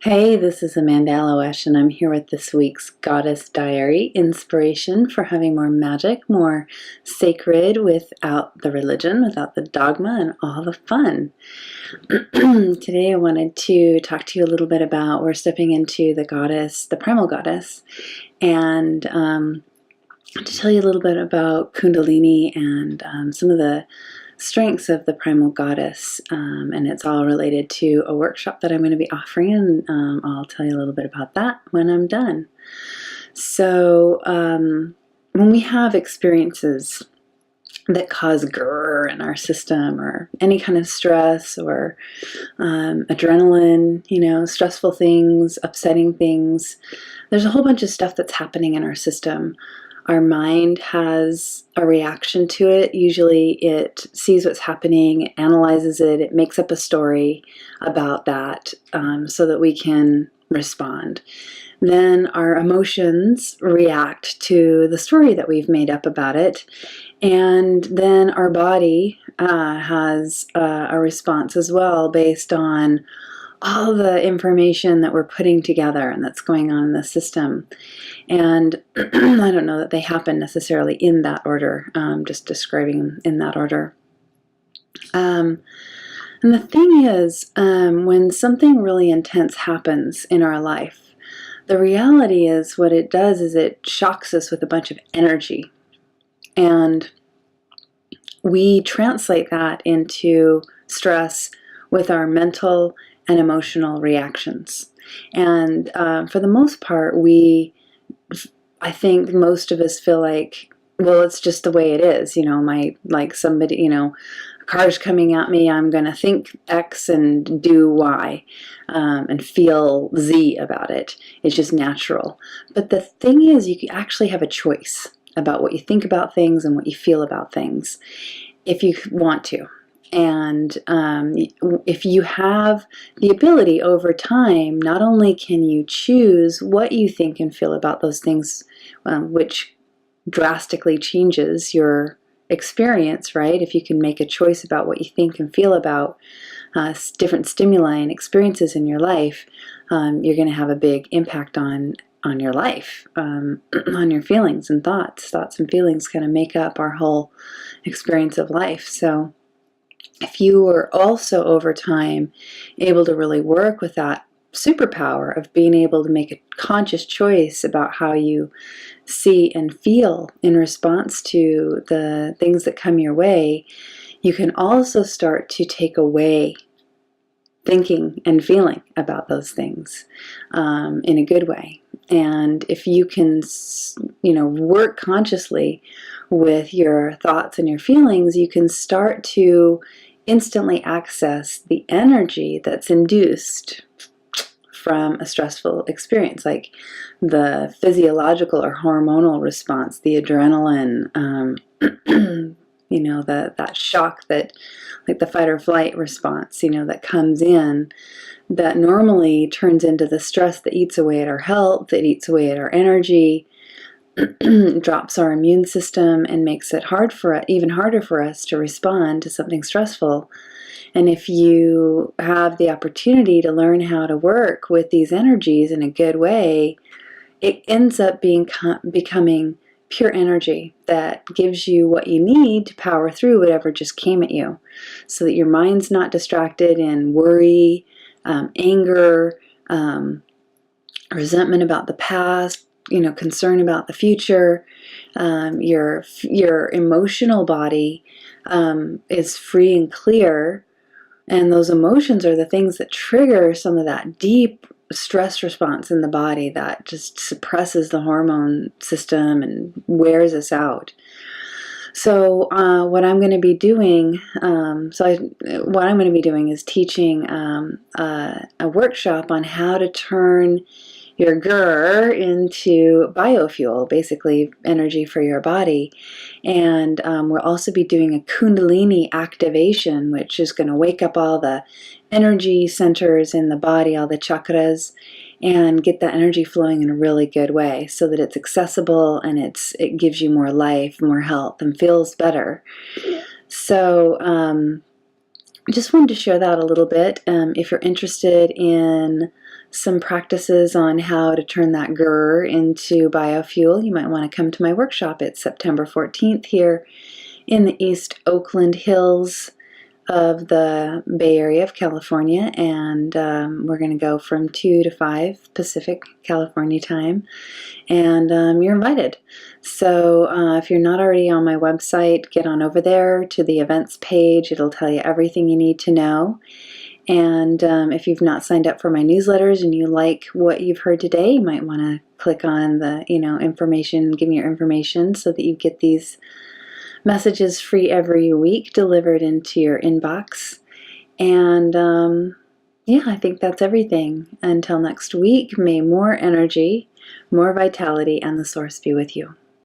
Hey, this is Amanda Elo'esh, and I'm here with this week's Goddess Diary inspiration for having more magic, more sacred without the religion, without the dogma, and all the fun. Today I wanted to talk to you a little bit about, we're stepping into the goddess, the primal goddess, and to tell you a little bit about Kundalini and some of the strengths of the primal goddess, and it's all related to a workshop that I'm going to be offering, and I'll tell you a little bit about that when I'm done. So when we have experiences that cause grrr in our system, or any kind of stress, or adrenaline, stressful things, upsetting things, there's a whole bunch of stuff that's happening in our system. Our mind has a reaction to it. Usually it sees what's happening, it analyzes it, it makes up a story about that so that we can respond. Then our emotions react to the story that we've made up about it. And then our body has a response as well based on all the information that we're putting together and that's going on in the system. And I don't know that they happen necessarily in that order, just describing them in that order. And the thing is, when something really intense happens in our life, the reality is what it does is it shocks us with a bunch of energy. And we translate that into stress with our mental and emotional reactions. And for the most part, I think most of us feel like, well, it's just the way it is, like somebody, a car's coming at me, I'm going to think X and do Y, and feel Z about it. It's just natural. But the thing is, you actually have a choice about what you think about things and what you feel about things, if you want to. And if you have the ability over time, not only can you choose what you think and feel about those things, which drastically changes your experience, right? If you can make a choice about what you think and feel about different stimuli and experiences in your life, you're going to have a big impact on your life, on your feelings and thoughts. Thoughts and feelings kind of make up our whole experience of life. So if you were also over time able to really work with that superpower of being able to make a conscious choice about how you see and feel in response to the things that come your way, you can also start to take away thinking and feeling about those things in a good way. And if you can, work consciously with your thoughts and your feelings, you can start to instantly access the energy that's induced from a stressful experience, like the physiological or hormonal response, the adrenaline, that shock, that, like the fight or flight response, that comes in, that normally turns into the stress that eats away at our health, that eats away at our energy, drops our immune system, and makes it even harder for us to respond to something stressful. And if you have the opportunity to learn how to work with these energies in a good way, it ends up becoming pure energy that gives you what you need to power through whatever just came at you, so that your mind's not distracted in worry, anger, resentment about the past, concern about the future. Your emotional body is free and clear, and those emotions are the things that trigger some of that deep stress response in the body that just suppresses the hormone system and wears us out. So what I'm going to be doing, is teaching a workshop on how to turn your grrr into biofuel, basically energy for your body. And we'll also be doing a Kundalini activation, which is going to wake up all the energy centers in the body, all the chakras, and get that energy flowing in a really good way, so that it's accessible and it gives you more life, more health, and feels better. So just wanted to share that a little bit. If you're interested in some practices on how to turn that grrr into biofuel, you might want to come to my workshop. It's September 14th here in the East Oakland Hills of the Bay Area of California, and we're going to go from 2 to 5 Pacific California time, and you're invited. So if you're not already on my website, get on over there to the events page. It'll tell you everything you need to know. And if you've not signed up for my newsletters and you like what you've heard today, you might want to click on the information, give me your information so that you get these messages free every week delivered into your inbox. And yeah, I think that's everything. Until next week, may more energy, more vitality, and the source be with you.